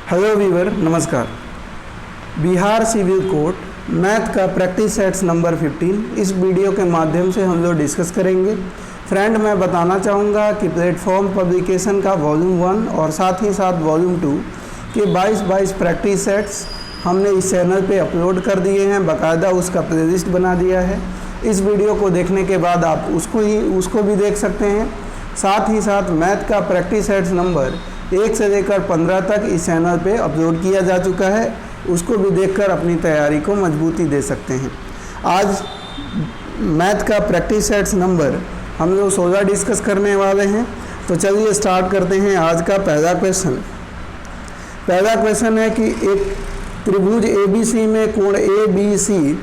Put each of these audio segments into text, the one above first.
Hello Weaver, नमस्कार। Bihar civil court math का practice sets number 15 इस वीडियो के माध्यम से हम लोग डिस्कस करेंगे। फ्रेंड, मैं बताना चाहूँगा कि प्लेटफॉर्म पब्लिकेशन का वॉल्यूम 1 और साथ ही साथ वॉल्यूम 2 के 22 प्रैक्टिस सेट्स हमने इस चैनल पे अपलोड कर दिए हैं। बाकायदा उसका प्लेलिस्ट बना दिया है। इस वीडियो को देखने के बाद आप उसको भी देख सकते हैं। साथ ही साथ मैथ का प्रैक्टिस सेट्स नंबर 1 से लेकर 15 तक इस चैनल पे अपलोड किया जा चुका है। उसको भी देखकर अपनी तैयारी को मजबूती दे सकते हैं। आज मैथ का प्रैक्टिस सेट्स नंबर हम लोग 16 डिस्कस करने वाले हैं। तो चलिए स्टार्ट करते हैं आज का पहला क्वेश्चन। पहला क्वेश्चन है कि एक त्रिभुज ABC में कोण ABC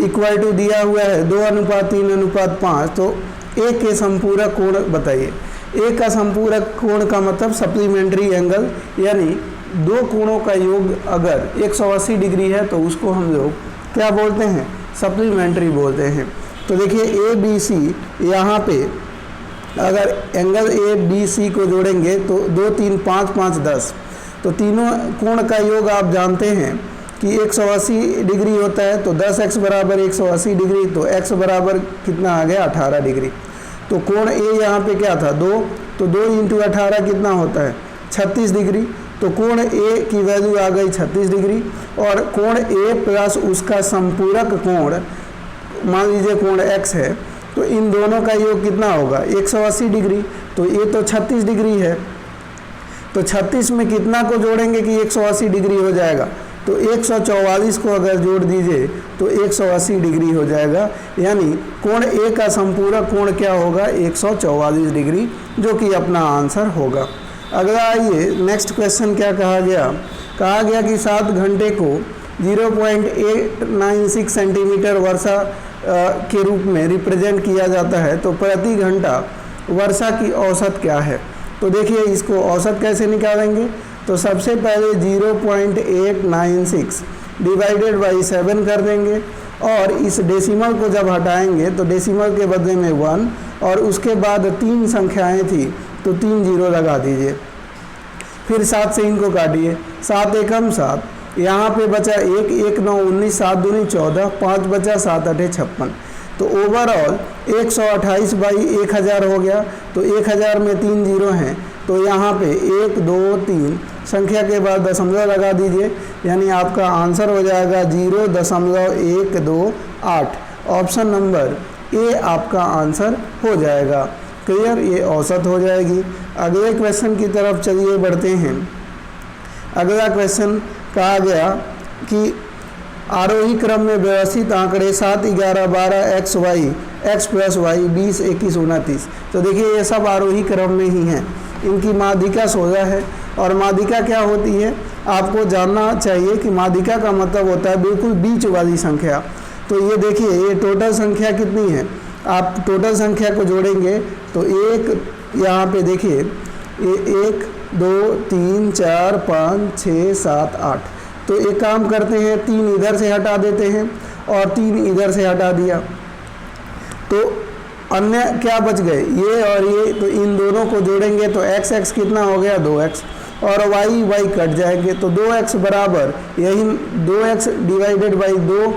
इक्वल टू दिया हुआ है 2:3:5। तो A के संपूरक कोण बताइए। A का संपूरक कोण का मतलब सप्लीमेंट्री एंगल, यानी दो कोणों का योग अगर 180 डिग्री है तो उसको हम लोग क्या बोलते हैं? सप्लीमेंट्री बोलते हैं। तो देखिए ABC, यहाँ पे अगर एंगल ABC को जोड़ेंगे तो 2, 3, 5, 5, 10। तो तीनों कोण का योग आप जानते हैं कि 180 डिग्री होता है। तो 10x बराबर 180 डिग्री, तो x बराबर कितना आ गया? 18 डिग्री। तो कोण A यहाँ पे क्या था? 2। तो 2 × 18 कितना होता है? 36 डिग्री। तो कोण A की वैल्यू आ गई 36 डिग्री। और कोण A प्लस उसका संपूरक कोण, मान लीजिए कोण x है, तो इन दोनों का योग कितना होगा? 180 डिग्री। तो ये तो 36 डिग्री है। तो 36 में कितना को जोड़ेंगे कि 180 डिग्री हो जाएगा? तो 144 को अगर जोड़ दीजिए तो 180 डिग्री हो जाएगा। यानी कोण A का संपूरक कोण क्या होगा? 144 डिग्री, जो कि अपना आंसर होगा। अगला आइए, नेक्स्ट क्वेश्चन क्या कहा गया? कहा गया कि 7 घंटे को 0.896 सेंटीमीटर वर्षा के रूप में रिप्रेजेंट किया जाता है। तो प्रति घंटा वर्षा की औसत क्या है? तो देखिए, इसको औसत कैसे निकालेंगे? तो सबसे पहले 0.896 डिवाइडेड बाई 7 कर देंगे, और इस डेसिमल को जब हटाएंगे तो डेसिमल के बदले में 1, और उसके बाद 3 संख्याएं थी तो 3 जीरो लगा दीजिए। फिर 7 से इनको काटिए, 7 एकम 7, यहाँ पे बचा 1, 1 9 19, 7 दूनी 14, 5 बचा, 7 8 56। तो ओवरऑल 128 बाई 1000 हो गया। तो 1000 में 3 जीरो हैं, तो यहाँ पे 1 2 3 संख्या के बाद दशमलव लगा दीजिए, यानी आपका आंसर हो जाएगा 0.128। ऑप्शन नंबर ए आपका आंसर हो जाएगा। क्लियर? ये औसत हो जाएगी। अगले क्वेश्चन की तरफ चलिए बढ़ते हैं। अगला क्वेश्चन कहा गया कि आरोही क्रम में व्यवस्थित आंकड़े 7, 11, 12, x + y 20, 21, 29। तो देखिए, ये सब आरोही क्रम में ही हैं। इनकी माध्यिका 16 है। और माध्यिका क्या होती है आपको जानना चाहिए कि माध्यिका का मतलब होता है बिल्कुल बीच वाली संख्या। तो ये देखिए, ये टोटल संख्या कितनी है? आप टोटल संख्या को जोड़ेंगे तो एक, यहाँ पे देखिए, ये 1 2 3 4 5 6 7 8। तो एक काम करते हैं, 3 इधर से हटा देते हैं और 3 इधर से हटा दिया, तो अन्य क्या बच गए? ये और ये। तो इन दोनों को जोड़ेंगे तो x कितना हो गया? 2x, और y कट जाएंगे। तो 2x बराबर, यही 2x डिवाइडेड बाई 2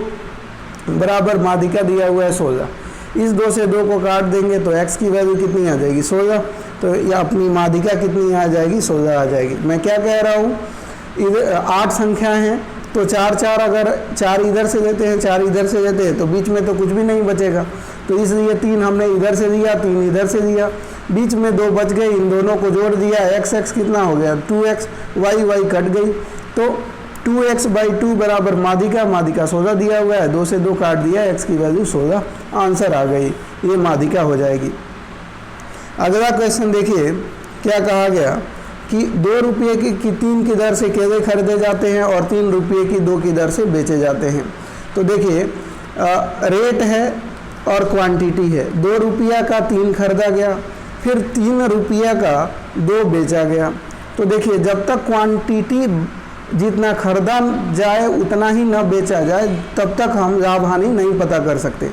बराबर माध्यिका दिया हुआ है 16। इस 2 से 2 को काट देंगे तो x की वैल्यू कितनी आ जाएगी? 16। तो ये अपनी माध्यिका कितनी आ जाएगी? 16 आ जाएगी। मैं क्या कह रहा हूँ, इधर 8 संख्या हैं, तो 4 4, अगर 4 इधर से लेते हैं, 4 इधर से लेते हैं, तो बीच में तो कुछ भी नहीं बचेगा। तो इसलिए 3 हमने इधर से लिया, 3 इधर से लिया, बीच में 2 बच गए, इन दोनों को जोड़ दिया। x कितना हो गया? 2x, y कट गई। तो 2x/2 बराबर माध्यिका 16 दिया हुआ है, 2 से 2 काट दिया, x की वैल्यू 16, आंसर आ गई। ये माध्यिका हो जाएगी। अगला क्वेश्चन देखिए, क्या कहा गया कि 2 रुपये की 3 की दर से केले खरीदे जाते हैं और 3 रुपये की 2 की दर से बेचे जाते हैं। तो देखिए, रेट है और क्वांटिटी है। 2 रुपया का 3 खरीदा गया, फिर 3 रुपया का 2 बेचा गया। तो देखिए, जब तक क्वांटिटी जितना खरीदा जाए उतना ही न बेचा जाए, तब तक हम लाभ हानि नहीं पता कर सकते।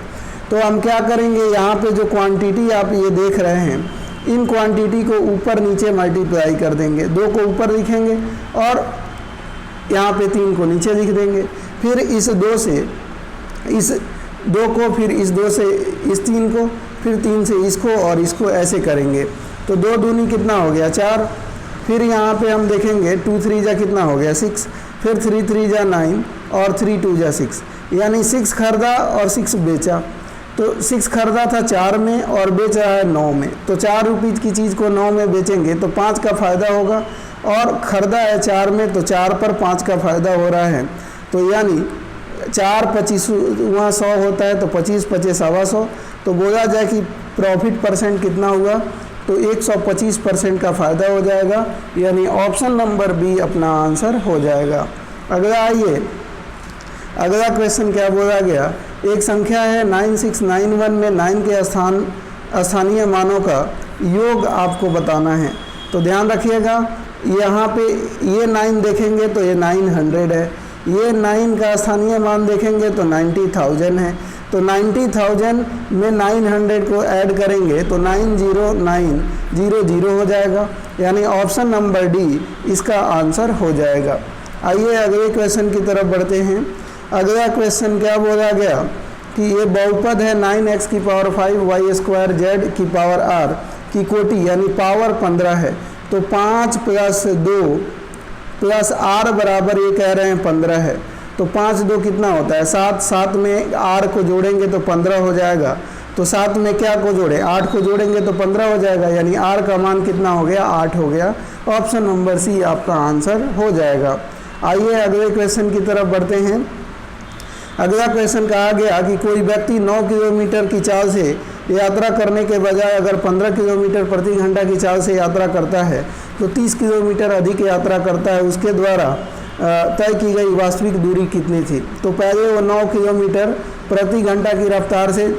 तो हम क्या करेंगे, यहाँ पे जो क्वांटिटी आप ये देख रहे हैं, इन क्वांटिटी को ऊपर नीचे मल्टीप्लाई कर देंगे, 2 को ऊपर लिखेंगे और यहाँ पे 3 को नीचे लिख देंगे। फिर इस 2 से इस 2 को, फिर इस 2 से इस 3 को, फिर 3 से इसको और इसको ऐसे करेंगे। तो 2 दूनी कितना हो गया 4। फिर यहाँ पे हम देखेंगे 2 3 जा कितना हो गया 6, फिर 3 3 जा 9 और 3 2 जा 6, यानी 6 खरीदा और 6 बेचा। तो 6 खरीदा था 4 में और बेच रहा है 9 में, तो 4 रुपीज़ की चीज़ को 9 में बेचेंगे तो 5 का फ़ायदा होगा, और ख़रीदा है 4 में तो 4 पर 5 का फ़ायदा हो रहा है। तो यानी 4 25 वहाँ 100 होता है, तो 25 25 125, तो बोला जाए कि प्रॉफिट परसेंट कितना हुआ, तो 125% का फ़ायदा हो जाएगा, यानी ऑप्शन नंबर बी अपना आंसर हो जाएगा। अगला आइए, अगला क्वेश्चन क्या बोला गया, एक संख्या है 9691 में 9 के स्थानीय मानों का योग आपको बताना है। तो ध्यान रखिएगा, यहाँ पे ये 9 देखेंगे तो ये 900 है, ये 9 का स्थानीय मान देखेंगे तो 90,000 है। तो 90,000 में 900 को ऐड करेंगे तो 90900 हो जाएगा, यानी ऑप्शन नंबर डी इसका आंसर हो जाएगा। आइए अगले क्वेश्चन की तरफ बढ़ते हैं। अगला क्वेश्चन क्या बोला गया कि ये बहुपद है 9x की पावर 5 y स्क्वायर z की पावर r की कोटि, यानी पावर 15 है। तो 5 + 2 + r बराबर ये कह रहे हैं 15 है। तो 5 2 कितना होता है 7, 7 में r को जोड़ेंगे तो 15 हो जाएगा। तो 7 में क्या को जोड़े 8 को जोड़ेंगे तो 15 हो जाएगा, यानी r का मान कितना हो गया 8 हो गया। ऑप्शन नंबर सी आपका आंसर हो जाएगा। आइए अगले क्वेश्चन की तरफ बढ़ते हैं। अगला क्वेश्चन कहा गया कि कोई व्यक्ति 9 किलोमीटर की चाल से यात्रा करने के बजाय अगर 15 किलोमीटर प्रति घंटा की चाल से यात्रा करता है तो 30 किलोमीटर अधिक यात्रा करता है, उसके द्वारा तय की गई वास्तविक दूरी कितनी थी। तो पहले वो 9 किलोमीटर प्रति घंटा की रफ्तार से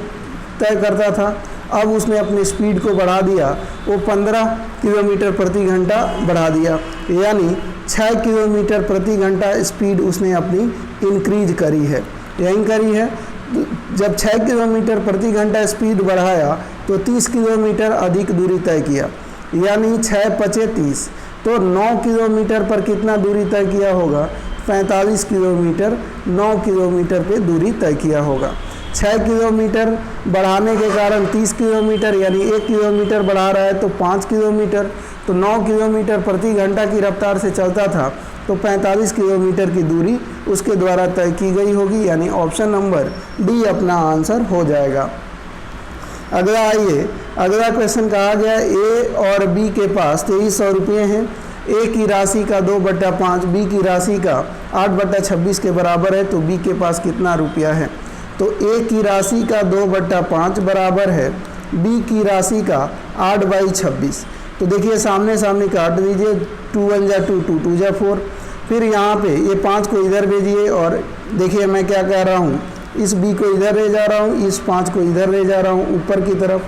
तय करता था, अब उसने अपनी स्पीड को बढ़ा दिया, वो 15 किलोमीटर प्रति घंटा बढ़ा दिया, यानी 6 किलोमीटर प्रति घंटा स्पीड उसने अपनी इंक्रीज करी है, यही करी है। जब 6 किलोमीटर प्रति घंटा स्पीड बढ़ाया तो 30 किलोमीटर अधिक दूरी तय किया, यानी 6 × 30। तो 9 किलोमीटर पर कितना दूरी तय किया होगा 45 किलोमीटर 9 किलोमीटर पे दूरी तय किया होगा। 6 किलोमीटर बढ़ाने के कारण 30 किलोमीटर, यानी 1 किलोमीटर बढ़ा रहा है तो 5 किलोमीटर। तो 9 किलोमीटर प्रति घंटा की रफ्तार से चलता था तो 45 किलोमीटर की दूरी उसके द्वारा तय की गई होगी, यानी ऑप्शन नंबर डी अपना आंसर हो जाएगा। अगला आइए, अगला क्वेश्चन कहा गया ए और बी के पास 2300 रुपये हैं। ए की राशि का 2/5 बी की राशि का 8/26 के बराबर है, तो बी के पास कितना रुपया है। तो ए की राशि का 2/5 बराबर है बी की राशि का 8/26। तो देखिए सामने सामने काट दीजिए, 2 1 जा 2 2 2 जा 4। फिर यहाँ पे ये 5 को इधर भेजिए और देखिए मैं क्या कह रहा हूँ, इस b को इधर ले जा रहा हूँ, इस 5 को इधर ले जा रहा हूँ ऊपर की तरफ।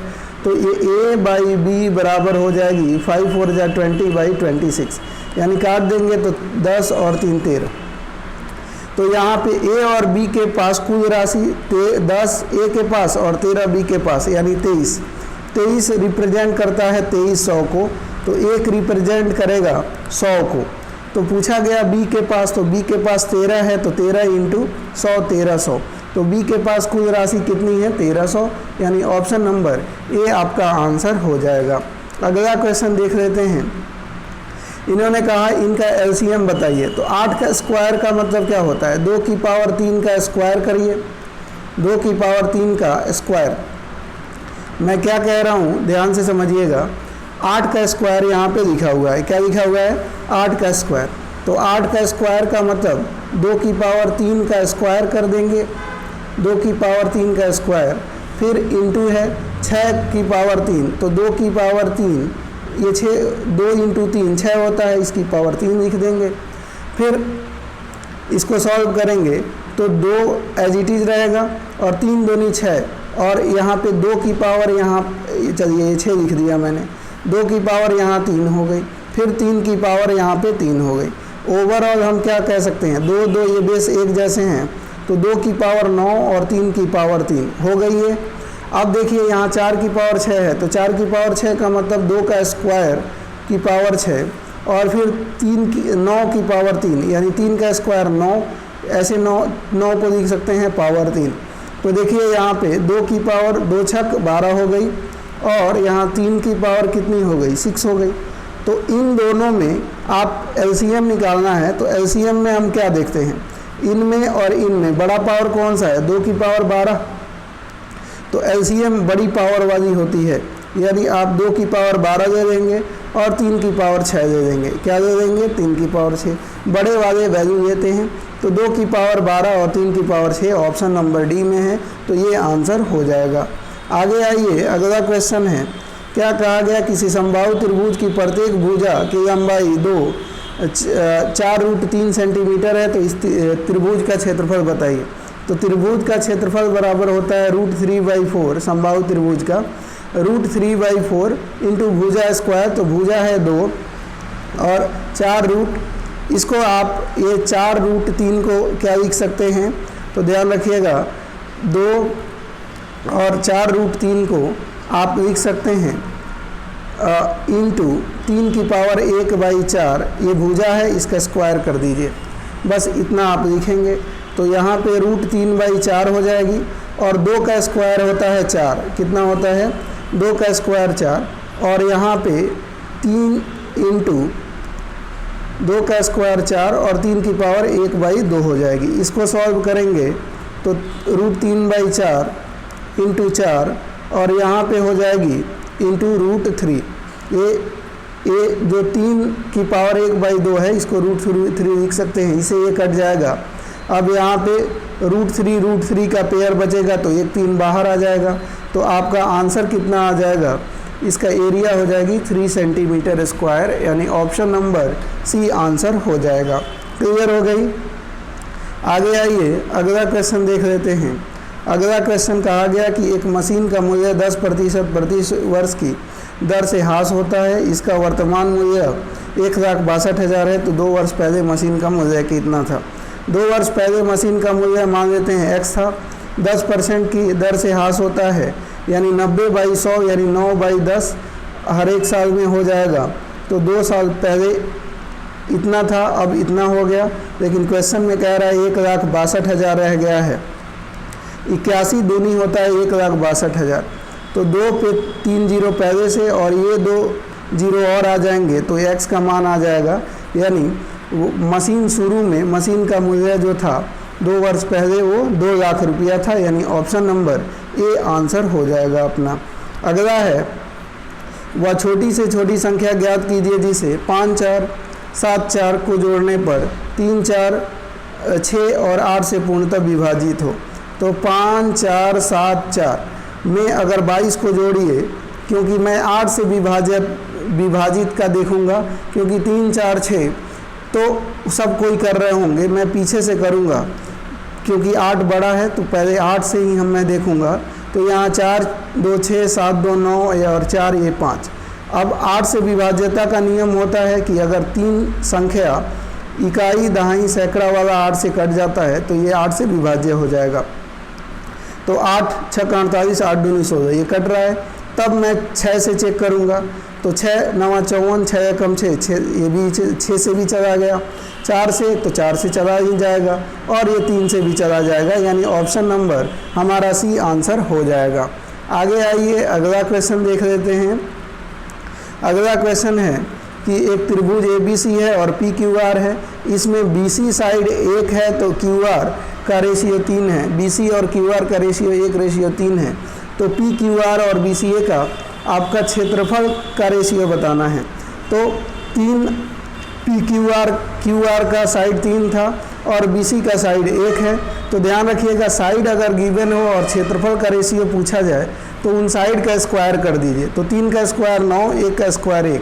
तो ये a/b बराबर हो जाएगी 5 4 जा 20/26, यानी काट देंगे तो 10 और 3 13। तो यहाँ पे a और b के पास कुल राशि 10 a के पास और 13 b के पास, यानी 23। 23 रिप्रेजेंट करता है 2300 को, तो 1 रिप्रेजेंट करेगा 100 को। तो पूछा गया b के पास, तो b के पास 13 है, तो 13 × 100 1300। तो b के पास कुल राशि कितनी है 1300, यानी ऑप्शन नंबर ए आपका आंसर हो जाएगा। अगला क्वेश्चन देख लेते हैं। इन्होंने कहा इनका एलसीएम बताइए। तो 8 का स्क्वायर का मतलब क्या होता है, 2 की पावर 3 का स्क्वायर करिए, 2 की पावर 3 का स्क्वायर। मैं क्या कह रहा हूँ ध्यान से समझिएगा, 8 का स्क्वायर यहाँ पे लिखा हुआ है, क्या लिखा हुआ है 8 का स्क्वायर। तो 8 का स्क्वायर का मतलब 2 की पावर 3 का स्क्वायर कर देंगे, 2 की पावर 3 का स्क्वायर, फिर इंटू है 6 की पावर 3, तो 2 की पावर 3 ये 2 × 3 6 होता है, इसकी पावर 3 लिख देंगे। फिर इसको सॉल्व करेंगे तो 2 एज इट इज़ रहेगा और 3 दूनी 6, और यहाँ पे 2 की पावर यहाँ चलिए 6 लिख दिया मैंने, 2 की पावर यहाँ 3 हो गई, फिर 3 की पावर यहाँ पे 3 हो गई। ओवरऑल हम क्या कह सकते हैं, 2 2 ये बेस एक जैसे हैं, तो 2 की पावर 9 और 3 की पावर 3 हो गई है। अब देखिए यहाँ 4 की पावर 6 है, तो 4 की पावर 6 का मतलब 2 का स्क्वायर की पावर 6, और फिर 9 की पावर 3 यानी 3 का स्क्वायर 9, ऐसे 9 को लिख सकते हैं पावर 3। तो देखिए यहाँ पे 2 की पावर 2 छक 12 हो गई, और यहाँ 3 की पावर कितनी हो गई 6 हो गई। तो इन दोनों में आप एलसीएम निकालना है, तो एलसीएम में हम क्या देखते हैं, इनमें और इनमें बड़ा पावर कौन सा है, 2 की पावर 12, तो एलसीएम बड़ी पावर वाली होती है, यानी आप 2 की पावर 12 दे देंगे और 3 की पावर 6 दे देंगे। क्या दे देंगे, 3 की पावर 6, बड़े वाले वैल्यू लेते हैं। तो 2 की पावर 12 और 3 की पावर 6 ऑप्शन नंबर डी में है, तो ये आंसर हो जाएगा। आगे आइए, अगला क्वेश्चन है, क्या कहा गया, किसी समबाहु त्रिभुज की प्रत्येक भुजा की लंबाई 4√3 सेंटीमीटर है, तो इस त्रिभुज का क्षेत्रफल बताइए। तो त्रिभुज का क्षेत्रफल बराबर होता है √3/4, समबाहु त्रिभुज का √3/4 इंटू भुजा स्क्वायर, तो भुजा है 2 और 4 रूट, इसको आप ये 4√3 को क्या लिख सकते हैं, तो ध्यान रखिएगा 2 और 4√3 को आप लिख सकते हैं इंटू 3 की पावर 1/4, ये भुजा है, इसका स्क्वायर कर दीजिए, बस इतना आप लिखेंगे। तो यहाँ पे √3/4 हो जाएगी, और 2 का स्क्वायर होता है 4, कितना होता है 2 का स्क्वायर 4, और यहाँ पे 3 इंटू 2 का स्क्वायर 4 और 3 की पावर 1/2 हो जाएगी। इसको सॉल्व करेंगे तो √3/4 इंटू 4 और यहाँ पे हो जाएगी इंटू √3, ये जो 3 की पावर 1/2 है, इसको √3 लिख सकते हैं, इसे ये कट जाएगा। अब यहाँ पे √3 का पेयर बचेगा, तो 1 3 बाहर आ जाएगा, तो आपका आंसर कितना आ जाएगा, इसका एरिया हो जाएगी 3 सेंटीमीटर स्क्वायर, यानी ऑप्शन नंबर सी आंसर हो जाएगा। क्लियर हो गई। आगे आइए, अगला क्वेश्चन देख लेते हैं। अगला क्वेश्चन कहा गया कि एक मशीन का मूल्य 10% प्रति वर्ष की दर से ह्रास होता है, इसका वर्तमान मूल्य 1,62,000 है, तो 2 वर्ष पहले मशीन का मूल्य कितना था। 2 वर्ष पहले मशीन का मूल्य मान लेते हैं x था, 10% की दर से ह्रास होता है, यानी 90/100 यानी 9/10 हर एक साल में हो जाएगा। तो 2 साल पहले इतना था, अब इतना हो गया, लेकिन क्वेश्चन में कह रहा है 1,62,000 रह गया है। 81 दूनी होता है 1,62,000, तो 2 पे 3 जीरो पहले से और ये 2 जीरो और आ जाएंगे, तो x का मान आ जाएगा, यानी मशीन शुरू में मशीन का मूल्य जो था 2 वर्ष पहले वो 2 लाख रुपया था, यानी ऑप्शन नंबर ए आंसर हो जाएगा अपना। अगला है, वह छोटी से छोटी संख्या ज्ञात कीजिए जिसे 5 4 7 4 को जोड़ने पर 3 4 6 और 8 से पूर्णतः विभाजित हो। तो 5 4 7 4 में अगर 22 को जोड़िए, क्योंकि मैं 8 से विभाजित का देखूंगा, क्योंकि 3 4 6 तो सब कोई कर रहे होंगे, मैं पीछे से करूंगा, क्योंकि 8 बड़ा है, तो पहले 8 से ही मैं देखूंगा। तो यहाँ 4 2 6 7 2 9 और 4 ये 5। अब 8 से विभाज्यता का नियम होता है कि अगर 3 संख्या इकाई दहाई सैकड़ा वाला 8 से कट जाता है, तो ये 8 से विभाज्य हो जाएगा। तो 8 6 48 8 दूनी 16 ये कट रहा है, तब मैं 6 से चेक करूँगा, तो 6 9 54 6 कम 6 ये भी 6 से भी चला गया, 4 से तो 4 से चला ही जाएगा, और ये 3 से भी चला जाएगा, यानी ऑप्शन नंबर हमारा सी आंसर हो जाएगा। आगे आइए, अगला क्वेश्चन देख लेते हैं। अगला क्वेश्चन है कि एक त्रिभुज ABC है और PQR है, इसमें BC साइड 1 है, तो QR का रेशियो 3 है, BC और QR का रेशियो 1:3 है। तो PQR और BCA का आपका क्षेत्रफल का रेशियो बताना है। तो 3 QR का साइड 3 था और BC का साइड 1 है। तो ध्यान रखिएगा, साइड अगर गिवन हो और क्षेत्रफल का रेशियो पूछा जाए तो उन साइड का स्क्वायर कर दीजिए। तो 3 का स्क्वायर 9, 1 का स्क्वायर 1,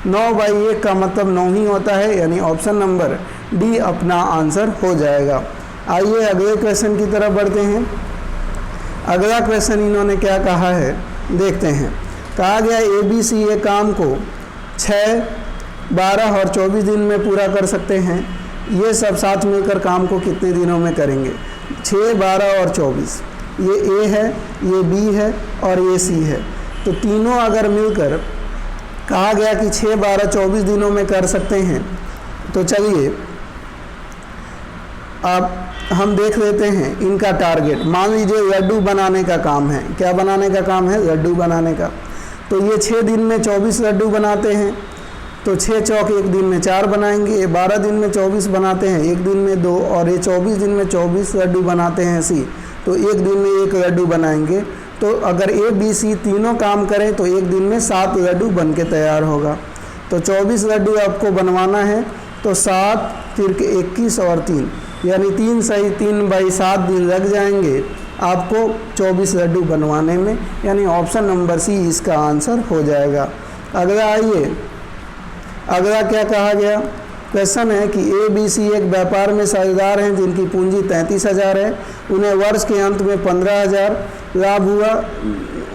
9/1 का मतलब 9 ही होता है, यानी ऑप्शन नंबर डी अपना आंसर हो जाएगा। आइए अगले क्वेश्चन की तरफ बढ़ते हैं। अगला क्वेश्चन इन्होंने क्या कहा है देखते हैं। कहा गया ABC ये काम को 6, 12 और 24 दिन में पूरा कर सकते हैं। ये सब साथ मिलकर काम को कितने दिनों में करेंगे? 6, 12 और 24। ये ए है, ये बी है और ये सी है। तो तीनों अगर मिलकर कहा गया कि 6, 12, 24 दिनों में कर सकते हैं, तो चलिए अब हम देख लेते हैं इनका टारगेट। मान लीजिए लड्डू बनाने का काम है। क्या बनाने का काम है? लड्डू बनाने का। तो ये 6 दिन में 24 लड्डू बनाते हैं, तो 6 चौक 1 दिन में 4 बनाएंगे। ये 12 दिन में 24 बनाते हैं, 1 दिन में 2, और ये 24 दिन में 24 लड्डू बनाते हैं सी, तो 1 दिन में 1 लड्डू बनाएंगे। तो अगर ए बी सी तीनों काम करें तो 1 दिन में 7 लड्डू बन के तैयार होगा। तो 24 लड्डू आपको बनवाना है, तो 7 फिर 21 और 3 यानी 3 सही 3 बाई 7 दिन लग जाएंगे आपको 24 लड्डू बनवाने में, यानी ऑप्शन नंबर सी इसका आंसर हो जाएगा। अगला आइए, अगला क्या कहा गया? क्वेश्चन है कि ए बी सी एक व्यापार में साझेदार हैं जिनकी पूंजी 33,000 है। उन्हें वर्ष के अंत में 15,000 लाभ हुआ।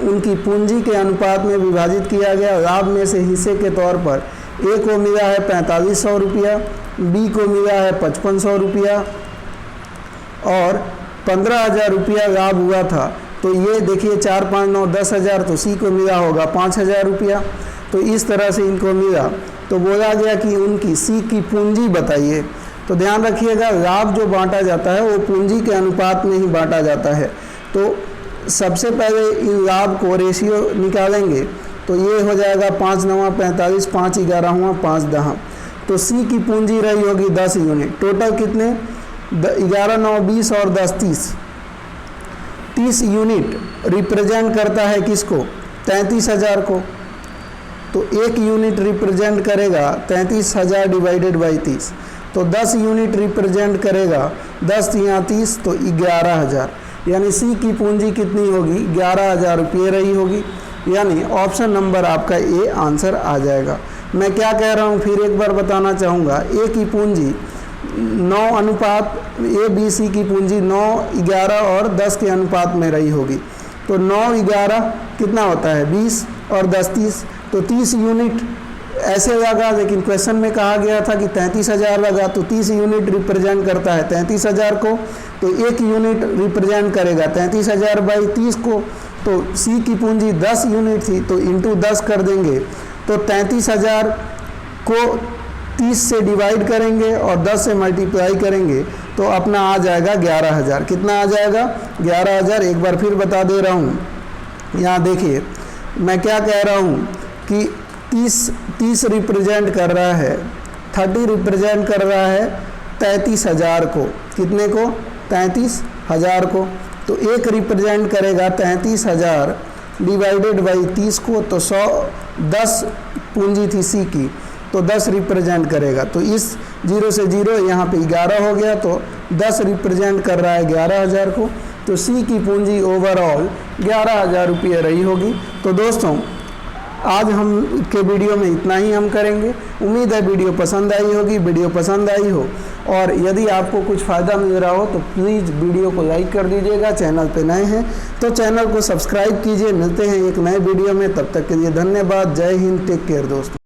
उनकी पूंजी के अनुपात में विभाजित किया गया। लाभ में से हिस्से के तौर पर ए को मिला है 4500 रुपया, बी को मिला है 5500 रुपया और 15,000 रुपया लाभ हुआ था। तो ये देखिए 4, 5, 9, 10,000, तो सी को मिला होगा 5,000 रुपया। तो इस तरह से इनको मिला। तो बोला गया कि उनकी सी की पूंजी बताइए। तो ध्यान रखिएगा, लाभ जो बांटा जाता है वो पूंजी के अनुपात में ही बांटा जाता है। तो सबसे पहले इन लाभ को रेशियो निकालेंगे, तो ये हो जाएगा 5 9 45, 5 11 5 10। तो सी की पूंजी रही होगी 10 यूनिट। टोटल कितने? 11 9 20 और 10 30। 30 यूनिट रिप्रेजेंट करता है किसको? 33,000 को। तो 1 यूनिट रिप्रेजेंट करेगा 33,000 डिवाइडेड बाई 30। तो 10 यूनिट रिप्रेजेंट करेगा 10 या 30, तो 11,000। यानी सी की पूंजी कितनी होगी? 11,000 रुपये रही होगी। यानी ऑप्शन नंबर आपका ए आंसर आ जाएगा। मैं क्या कह रहा हूँ फिर एक बार बताना चाहूँगा। ए की पूंजी 9 अनुपात, ए बी सी की पूंजी 9, 11 और 10 के अनुपात में रही होगी। तो 9, 11 कितना होता है? 20 और 10 30। तो 30 यूनिट ऐसे लगा, लेकिन क्वेश्चन में कहा गया था कि 33,000 लगा। तो 30 यूनिट रिप्रेजेंट करता है 33,000 को। तो 1 यूनिट रिप्रेजेंट करेगा 33,000 बाई 30 को। तो सी की पूंजी 10 यूनिट थी, तो इंटू 10 कर देंगे। तो 33,000 को 30 से डिवाइड करेंगे और 10 से मल्टीप्लाई करेंगे, तो अपना आ जाएगा 11,000। कितना आ जाएगा? 11,000। एक बार फिर बता दे रहा हूँ, यहाँ देखिए मैं क्या कह रहा हूँ कि 30 रिप्रेजेंट कर रहा है, 30 रिप्रेजेंट कर रहा है 33,000 को। कितने को? 33,000 को। तो 1 रिप्रेजेंट करेगा 33,000 डिवाइडेड बाई 30 को। तो 10 पूंजी थी सी की, तो 10 रिप्रेजेंट करेगा। तो इस 0 से 0 यहाँ पे 11 हो गया, तो 10 रिप्रेजेंट कर रहा है 11,000 को। तो सी की पूंजी ओवरऑल 11,000 रुपये रही होगी। तो दोस्तों आज हम के वीडियो में इतना ही हम करेंगे। उम्मीद है वीडियो पसंद आई होगी। वीडियो पसंद आई हो और यदि आपको कुछ फ़ायदा मिल रहा हो तो प्लीज़ वीडियो को लाइक कर दीजिएगा। चैनल पे नए हैं तो चैनल को सब्सक्राइब कीजिए। मिलते हैं एक नए वीडियो में, तब तक के लिए धन्यवाद। जय हिंद, टेक केयर दोस्तों।